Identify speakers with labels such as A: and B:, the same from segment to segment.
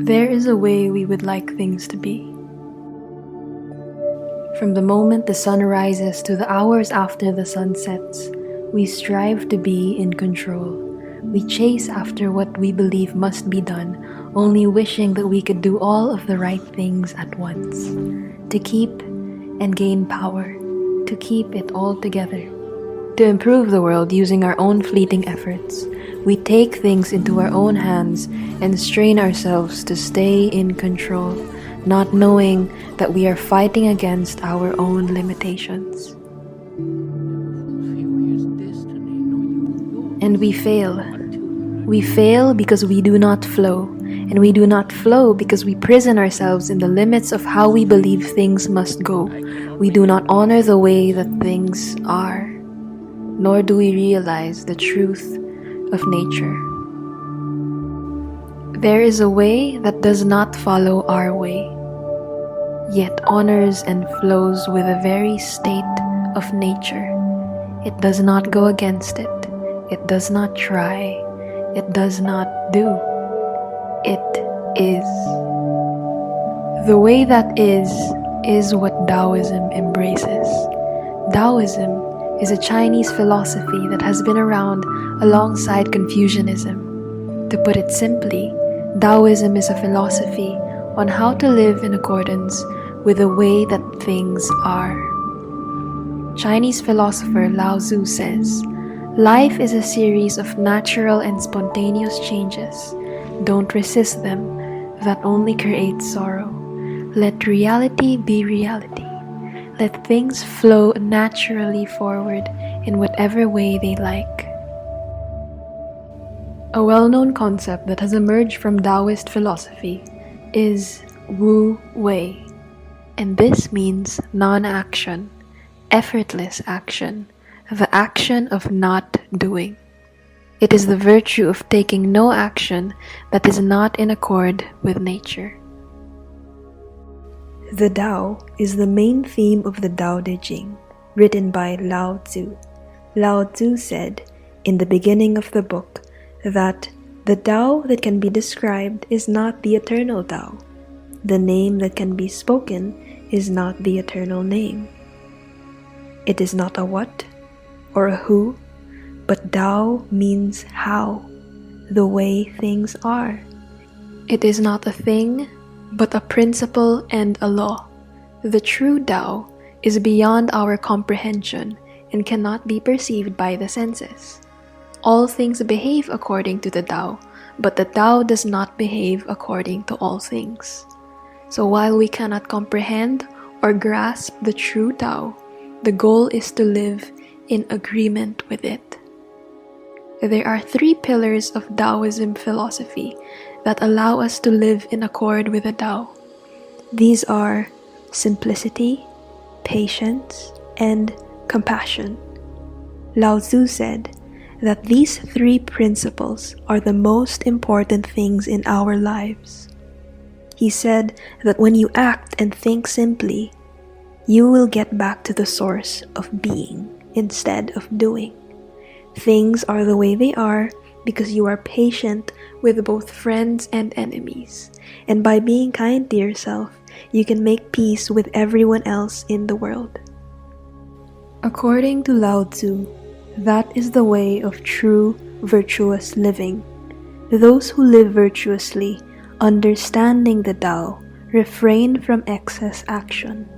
A: There is a way we would like things to be. From the moment the sun rises to the hours after the sun sets, we strive to be in control. We chase after what we believe must be done, only wishing that we could do all of the right things at once. To keep and gain power, to keep it all together. To improve the world using our own fleeting efforts, we take things into our own hands and strain ourselves to stay in control, not knowing that we are fighting against our own limitations. And we fail. We fail because we do not flow, and we do not flow because we prison ourselves in the limits of how we believe things must go. We do not honor the way that things are, nor do we realize the truth of nature. There is a way that does not follow our way, yet honors and flows with the very state of nature. It does not go against it. It does not try. It does not do. It is. The way that is what Taoism embraces. Taoism is a Chinese philosophy that has been around alongside Confucianism. To put it simply, Taoism is a philosophy on how to live in accordance with the way that things are. Chinese philosopher Lao Tzu says, "Life is a series of natural and spontaneous changes. Don't resist them. That only creates sorrow. Let reality be reality. Let things flow naturally forward in whatever way they like." A well-known concept that has emerged from Taoist philosophy is Wu Wei, and this means non-action, effortless action, the action of not doing. It is the virtue of taking no action that is not in accord with nature. The Tao is the main theme of the Tao Te Ching, written by Lao Tzu. Lao Tzu said, in the beginning of the book, that the Tao that can be described is not the eternal Tao. The name that can be spoken is not the eternal name. It is not a what or a who, but Tao means how, the way things are. It is not a thing, but a principle and a law. The true Tao is beyond our comprehension and cannot be perceived by the senses. All things behave according to the Tao, but the Tao does not behave according to all things. So while we cannot comprehend or grasp the true Tao, the goal is to live in agreement with it. There are 3 pillars of Taoism philosophy that allow us to live in accord with the Tao. These are simplicity, patience, and compassion. Lao Tzu said that these 3 principles are the most important things in our lives. He said that when you act and think simply, you will get back to the source of being instead of doing. Things are the way they are because you are patient with both friends and enemies. And by being kind to yourself, you can make peace with everyone else in the world. According to Lao Tzu, that is the way of true, virtuous living. Those who live virtuously, understanding the Tao, refrain from excess action.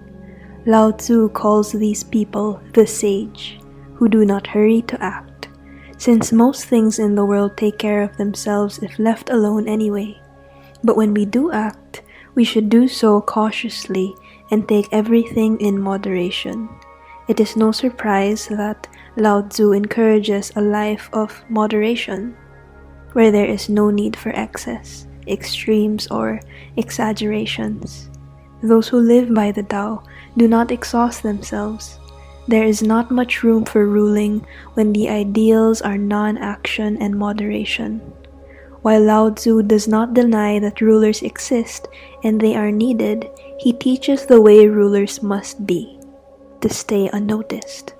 A: Lao Tzu calls these people the sage, who do not hurry to act, since most things in the world take care of themselves if left alone anyway. But when we do act, we should do so cautiously and take everything in moderation. It is no surprise that Lao Tzu encourages a life of moderation, where there is no need for excess, extremes, or exaggerations. Those who live by the Tao do not exhaust themselves. There is not much room for ruling when the ideals are non-action and moderation. While Lao Tzu does not deny that rulers exist and they are needed, he teaches the way rulers must be, to stay unnoticed.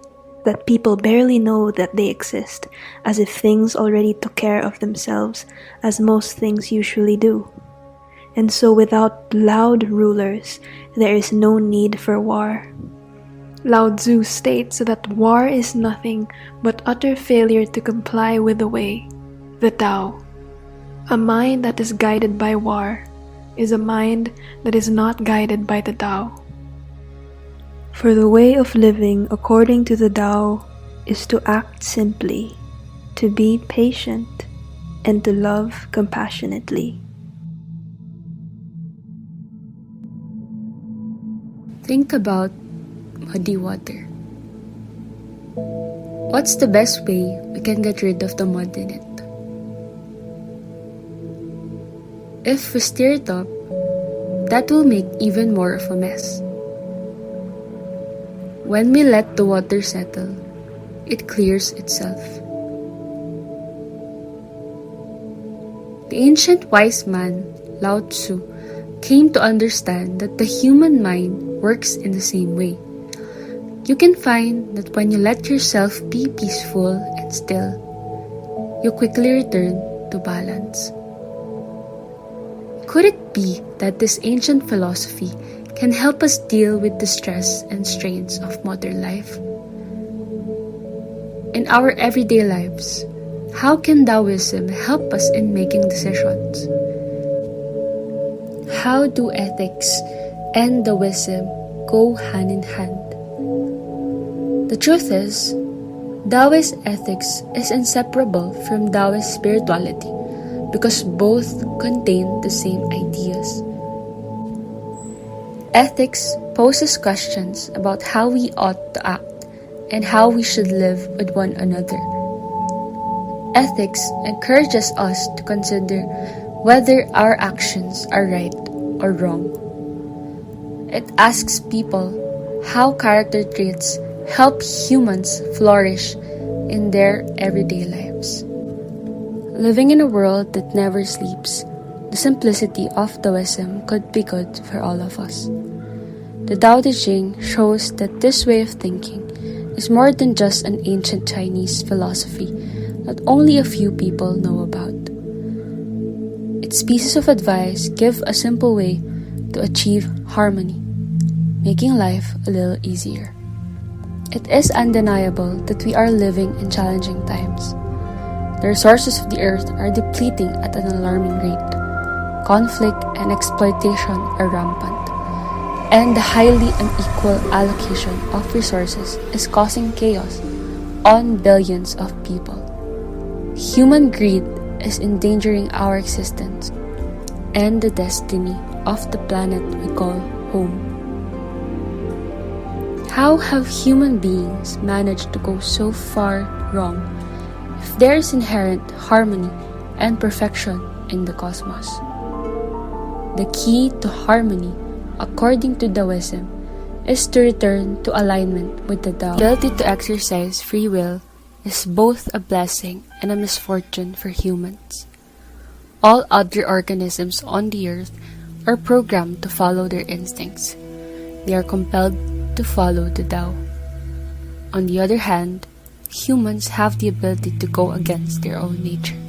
A: that people barely know that they exist, as if things already took care of themselves, as most things usually do. And so without loud rulers, there is no need for war. Lao Tzu states that war is nothing but utter failure to comply with the way, the Tao. A mind that is guided by war is a mind that is not guided by the Tao. For the way of living according to the Tao is to act simply, to be patient, and to love compassionately.
B: Think about muddy water. What's the best way we can get rid of the mud in it? If we stir it up, that will make even more of a mess. When we let the water settle, it clears itself. The ancient wise man, Lao Tzu, came to understand that the human mind works in the same way. You can find that when you let yourself be peaceful and still, you quickly return to balance. Could it be that this ancient philosophy can help us deal with the stress and strains of modern life? In our everyday lives, how can Taoism help us in making decisions? How do ethics and Taoism go hand in hand? The truth is, Taoist ethics is inseparable from Taoist spirituality because both contain the same ideas. Ethics poses questions about how we ought to act and how we should live with one another. Ethics encourages us to consider whether our actions are right or wrong. It asks people how character traits help humans flourish in their everyday lives. Living in a world that never sleeps, the simplicity of Taoism could be good for all of us. The Tao Te Ching shows that this way of thinking is more than just an ancient Chinese philosophy that only a few people know about. Its pieces of advice give a simple way to achieve harmony, making life a little easier. It is undeniable that we are living in challenging times. The resources of the earth are depleting at an alarming rate. Conflict and exploitation are rampant, and the highly unequal allocation of resources is causing chaos on billions of people. Human greed is endangering our existence and the destiny of the planet we call home. How have human beings managed to go so far wrong if there is inherent harmony and perfection in the cosmos? The key to harmony, according to Taoism, is to return to alignment with the Tao. The ability to exercise free will is both a blessing and a misfortune for humans. All other organisms on the earth are programmed to follow their instincts. They are compelled to follow the Tao. On the other hand, humans have the ability to go against their own nature.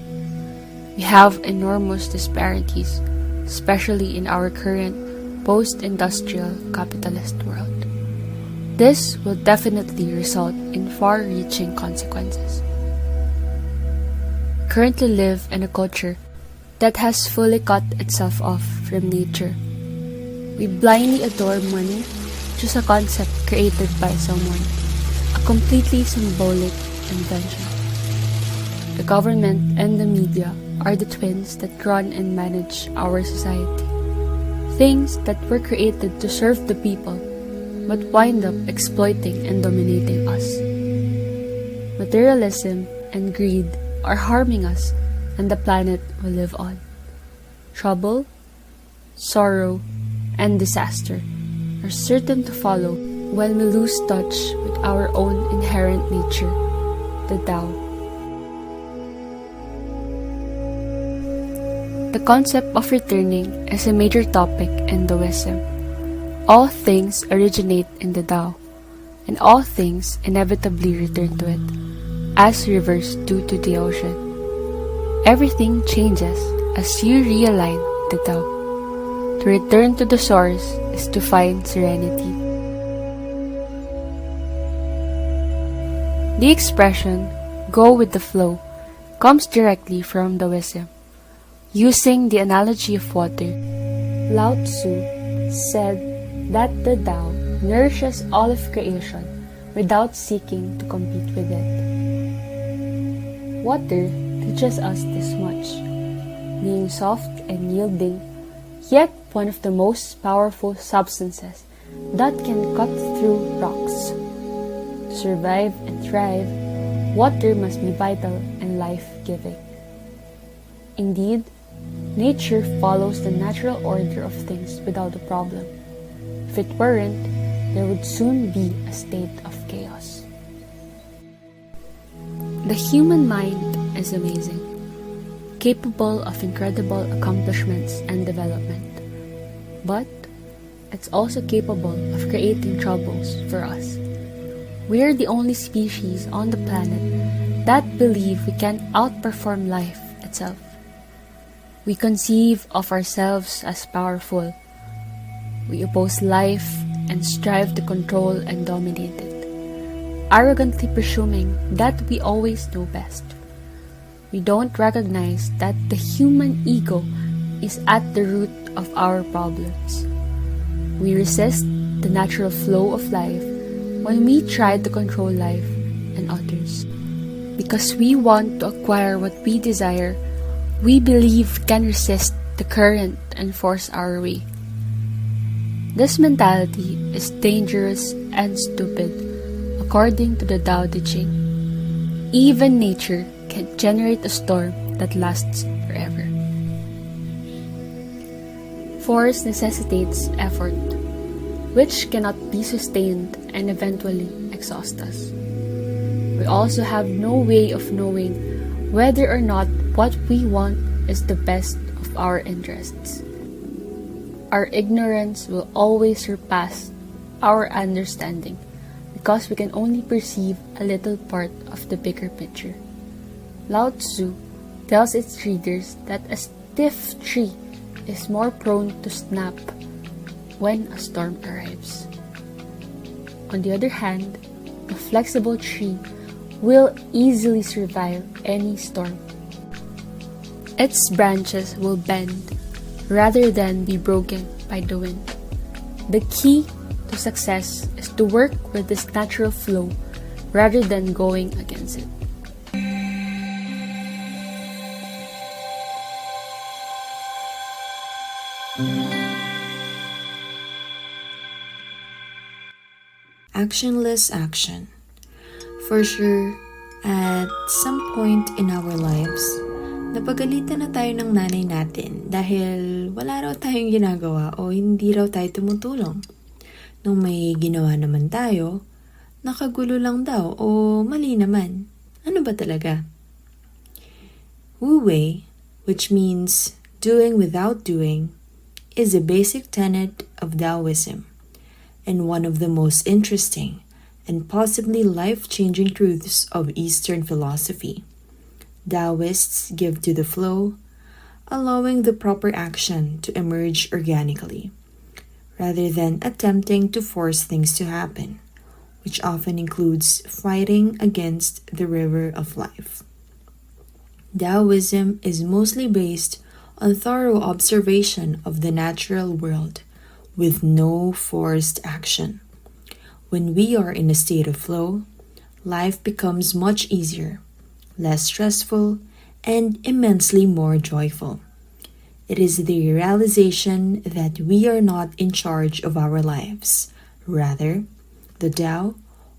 B: We have enormous disparities, especially in our current post-industrial capitalist world. This will definitely result in far-reaching consequences. We currently live in a culture that has fully cut itself off from nature. We blindly adore money, just a concept created by someone, a completely symbolic invention. The government and the media are the twins that run and manage our society. Things that were created to serve the people, but wind up exploiting and dominating us. Materialism and greed are harming us and the planet we live on. Trouble, sorrow, and disaster are certain to follow when we lose touch with our own inherent nature, the Tao. The concept of returning is a major topic in Taoism. All things originate in the Tao. and all things inevitably return to it, as rivers do to the ocean. Everything changes as you realign the Tao. To return to the source is to find serenity. The expression, "go with the flow," comes directly from the wisdom. Using the analogy of water, Lao Tzu said that the Tao nourishes all of creation without seeking to compete with it. Water teaches us this much, being soft and yielding, yet one of the most powerful substances that can cut through rocks. To survive and thrive, water must be vital and life-giving. Indeed, nature follows the natural order of things without a problem. If it weren't, there would soon be a state of chaos. The human mind is amazing, capable of incredible accomplishments and development. But it's also capable of creating troubles for us. We are the only species on the planet that believe we can outperform life itself. We conceive of ourselves as powerful. We oppose life and strive to control and dominate it, arrogantly presuming that we always know best. We don't recognize that the human ego is at the root of our problems. We resist the natural flow of life when we try to control life and others. Because we want to acquire what we desire, we believe we can resist the current and force our way. This mentality is dangerous and stupid, according to the Tao Te Ching. Even nature can generate a storm that lasts forever. Force necessitates effort, which cannot be sustained and eventually exhaust us. We also have no way of knowing whether or not what we want is the best of our interests. Our ignorance will always surpass our understanding because we can only perceive a little part of the bigger picture. Lao Tzu tells its readers that a stiff tree is more prone to snap when a storm arrives. On the other hand, a flexible tree will easily survive any storm. Its branches will bend rather than be broken by the wind. The key to success is to work with this natural flow rather than going against it.
C: Actionless action. For sure, at some point in our lives, napagalitan na tayo ng nanay natin dahil wala raw tayong ginagawa o hindi raw tayo tumutulong. Nung may ginawa naman tayo, nakagulo lang daw o mali naman. Ano ba talaga? Wu Wei, which means doing without doing, is a basic tenet of Taoism and one of the most interesting and possibly life-changing truths of Eastern philosophy. Taoists give to the flow, allowing the proper action to emerge organically, rather than attempting to force things to happen, which often includes fighting against the river of life. Taoism is mostly based on thorough observation of the natural world, with no forced action. When we are in a state of flow, life becomes much easier, less stressful, and immensely more joyful. It is the realization that we are not in charge of our lives. Rather, the Tao,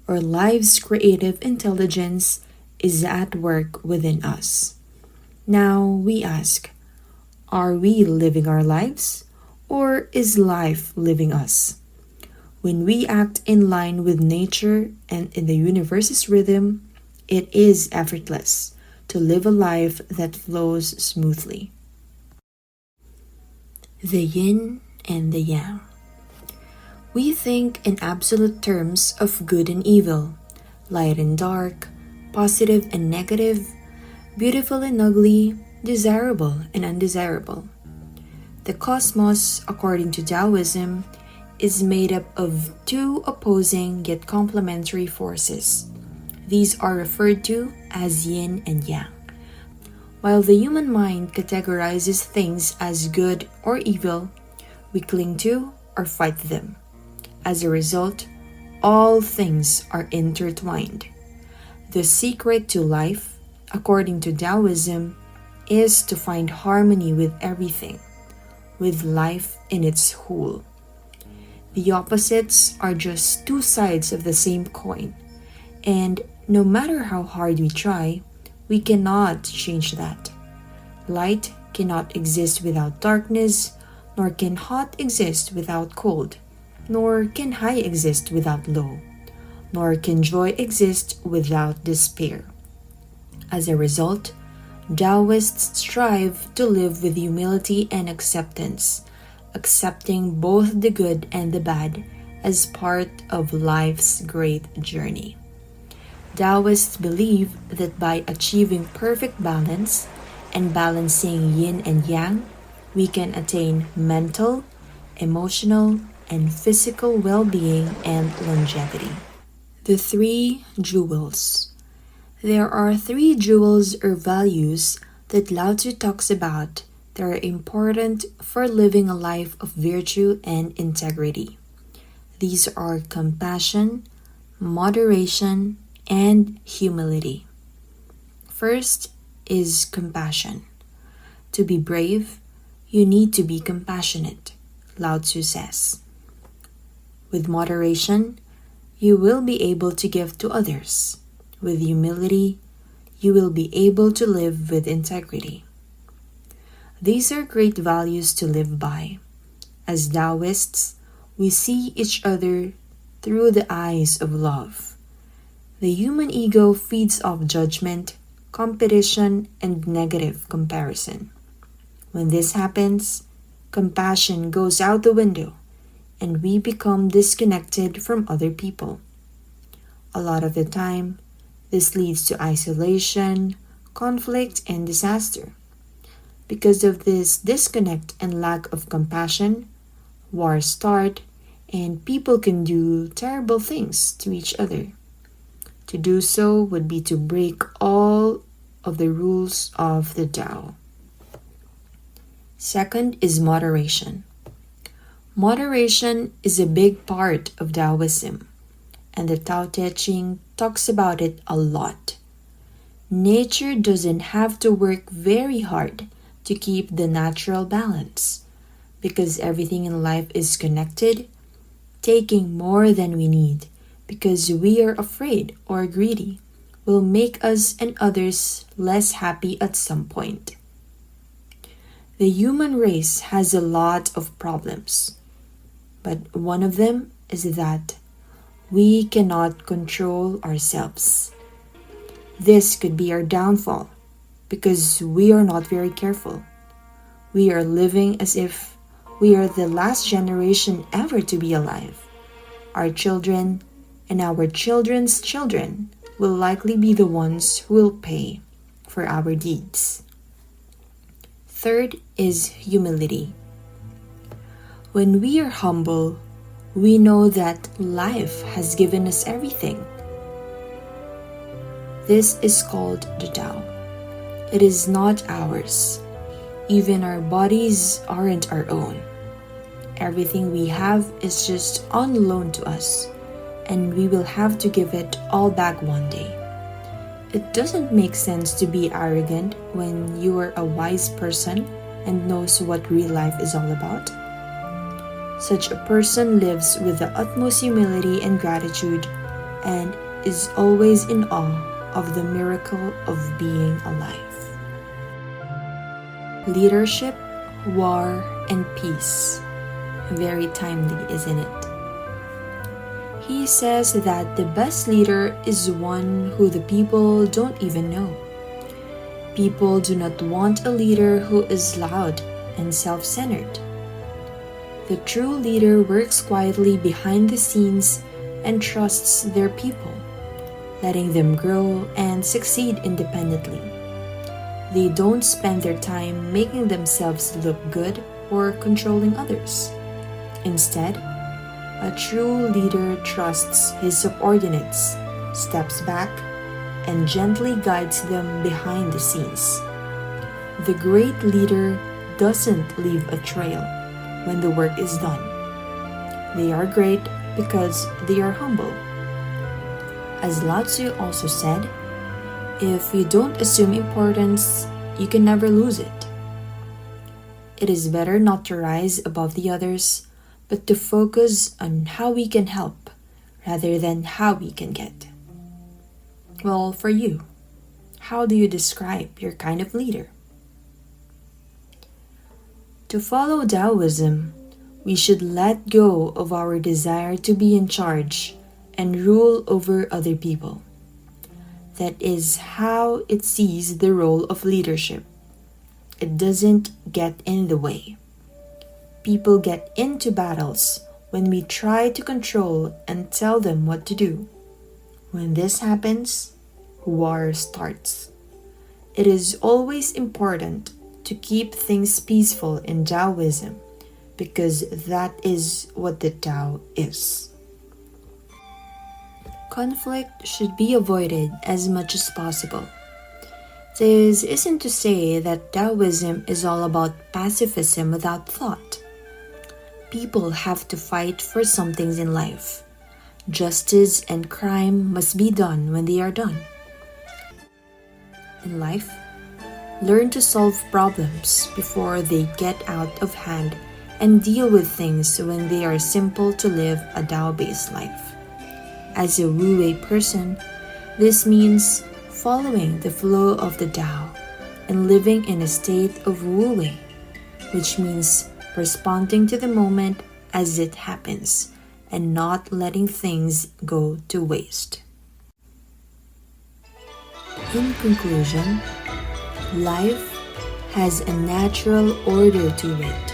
C: or life's creative intelligence, is at work within us. Now we ask, are we living our lives, or is life living us? When we act in line with nature and in the universe's rhythm, it is effortless to live a life that flows smoothly. The yin and the yang. We think in absolute terms of good and evil, light and dark, positive and negative, beautiful and ugly, desirable and undesirable. The cosmos, according to Taoism, is made up of two opposing yet complementary forces. These are referred to as yin and yang. While the human mind categorizes things as good or evil, we cling to or fight them. As a result, all things are intertwined. The secret to life, according to Taoism, is to find harmony with everything, with life in its whole. The opposites are just two sides of the same coin, and no matter how hard we try, we cannot change that. Light cannot exist without darkness, nor can hot exist without cold, nor can high exist without low, nor can joy exist without despair. As a result, Taoists strive to live with humility and acceptance, accepting both the good and the bad as part of life's great journey. Taoists believe that by achieving perfect balance and balancing yin and yang, we can attain mental, emotional, and physical well-being and longevity. The three jewels. There are three jewels or values that Lao Tzu talks about that are important for living a life of virtue and integrity. These are compassion, moderation, and humility. First is compassion. To be brave, you need to be compassionate, Lao Tzu says. With moderation, you will be able to give to others. With humility, you will be able to live with integrity. These are great values to live by. As Taoists, we see each other through the eyes of love. The human ego feeds off judgment, competition, and negative comparison. When this happens, compassion goes out the window, and we become disconnected from other people. A lot of the time, this leads to isolation, conflict, and disaster. Because of this disconnect and lack of compassion, wars start, and people can do terrible things to each other. To do so would be to break all of the rules of the Tao. Second is moderation. Moderation is a big part of Taoism, and the Tao Te Ching talks about it a lot. Nature doesn't have to work very hard to keep the natural balance, because everything in life is connected. Taking more than we need because we are afraid or greedy will make us and others less happy at some point. The human race has a lot of problems, but one of them is that we cannot control ourselves. This could be our downfall because we are not very careful. We are living as if we are the last generation ever to be alive. Our children and our children's children will likely be the ones who will pay for our deeds. Third is humility. When we are humble, we know that life has given us everything. This is called the Tao. It is not ours. Even our bodies aren't our own. Everything we have is just on loan to us, and we will have to give it all back one day. It doesn't make sense to be arrogant when you are a wise person and knows what real life is all about. Such a person lives with the utmost humility and gratitude and is always in awe of the miracle of being alive. Leadership, war, and peace. Very timely, isn't it? He says that the best leader is one who the people don't even know. People do not want a leader who is loud and self-centered. The true leader works quietly behind the scenes and trusts their people, letting them grow and succeed independently. They don't spend their time making themselves look good or controlling others. Instead, a true leader trusts his subordinates, steps back, and gently guides them behind the scenes. The great leader doesn't leave a trail when the work is done. They are great because they are humble. As Lao Tzu also said, if you don't assume importance, you can never lose it. It is better not to rise above the others, but to focus on how we can help rather than how we can get. Well, for you, how do you describe your kind of leader? To follow Taoism, we should let go of our desire to be in charge and rule over other people. That is how it sees the role of leadership. It doesn't get in the way. People get into battles when we try to control and tell them what to do. When this happens, war starts. It is always important to keep things peaceful in Taoism because that is what the Tao is. Conflict should be avoided as much as possible. This isn't to say that Taoism is all about pacifism without thought. People have to fight for some things in life. Justice and crime must be done when they are done. In life, learn to solve problems before they get out of hand and deal with things when they are simple to live a Tao-based life. As a Wu-Wei person, this means following the flow of the Tao and living in a state of Wu-Wei, which means responding to the moment as it happens and not letting things go to waste. In conclusion, life has a natural order to it,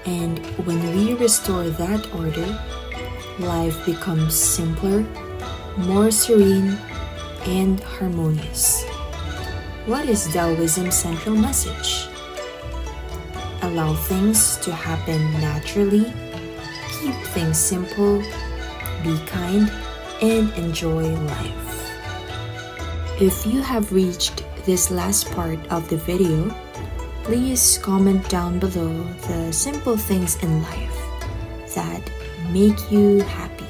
C: and when we restore that order, life becomes simpler, more serene, and harmonious. What is Taoism's central message? Allow things to happen naturally, keep things simple, be kind, and enjoy life. If you have reached this last part of the video, please comment down below the simple things in life that make you happy.